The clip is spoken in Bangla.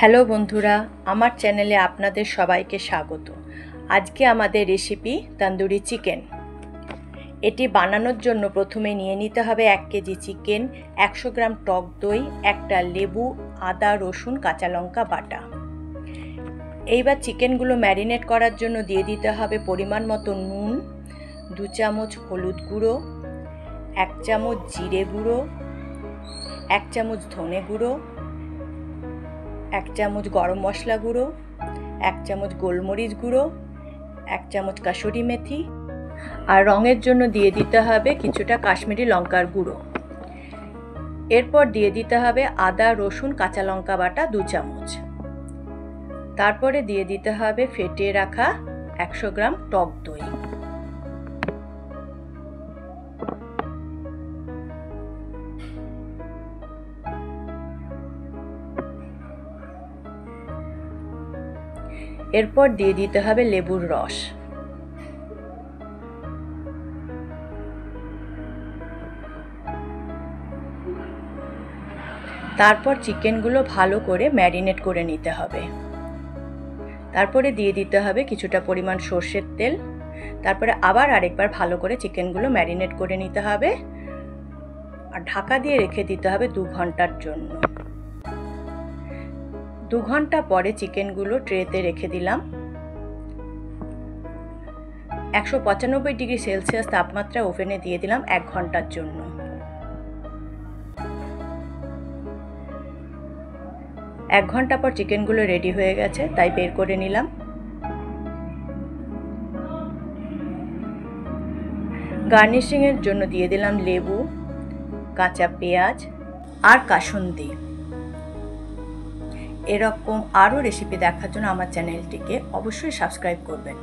হ্যালো বন্ধুরা, আমার চ্যানেলে আপনাদের সবাইকে স্বাগত। আজকে আমাদের রেসিপি তন্দুরি চিকেন। এটি বানানোর জন্য প্রথমে নিয়ে নিতে হবে 1 কেজি চিকেন, 100 গ্রাম টক দই, একটা লেবু, আদা, রসুন, কাঁচা লঙ্কা বাটা। এইবার চিকেনগুলো ম্যারিনেট করার জন্য দিয়ে দিতে হবে পরিমাণ মতো নুন, 2 চামচ হলুদ গুঁড়ো, 1 চামচ জিরে গুঁড়ো, 1 চামচ ধনে গুঁড়ো, 1 চামচ গরম মশলা গুঁড়ো, 1 চামচ গোলমরিচ গুঁড়ো, 1 চামচ কাসুরি মেথি, আর রঙের জন্য দিয়ে দিতে হবে কিছুটা কাশ্মীরি লঙ্কার গুঁড়ো। এরপর দিয়ে দিতে হবে আদা, রসুন, কাঁচা লঙ্কা বাটা 2 চামচ। তারপরে দিয়ে দিতে হবে ফেটিয়ে রাখা 100 গ্রাম টক দই। এরপর দিয়ে দিতে হবে লেবুর রস। তারপর চিকেনগুলো ভালো করে ম্যারিনেট করে নিতে হবে। তারপরে দিয়ে দিতে হবে কিছুটা পরিমাণ সর্ষের তেল। তারপরে আবার আরেকবার ভালো করে চিকেনগুলো ম্যারিনেট করে নিতে হবে আর ঢাকা দিয়ে রেখে দিতে হবে 2 ঘন্টার জন্য। 2 ঘন্টা পরে চিকেনগুলো ট্রেতে রেখে দিলাম। 195 ডিগ্রি সেলসিয়াস তাপমাত্রা ওভেনে দিয়ে দিলাম 1 ঘন্টার জন্য। এক ঘন্টা পর চিকেনগুলো রেডি হয়ে গেছে, তাই বের করে নিলাম। গার্নিশিংয়ের জন্য দিয়ে দিলাম লেবু, কাঁচা পেঁয়াজ আর কাসুন্দি। এরকম আরও রেসিপি দেখার জন্য আমার চ্যানেলটিকে অবশ্যই সাবস্ক্রাইব করবেন।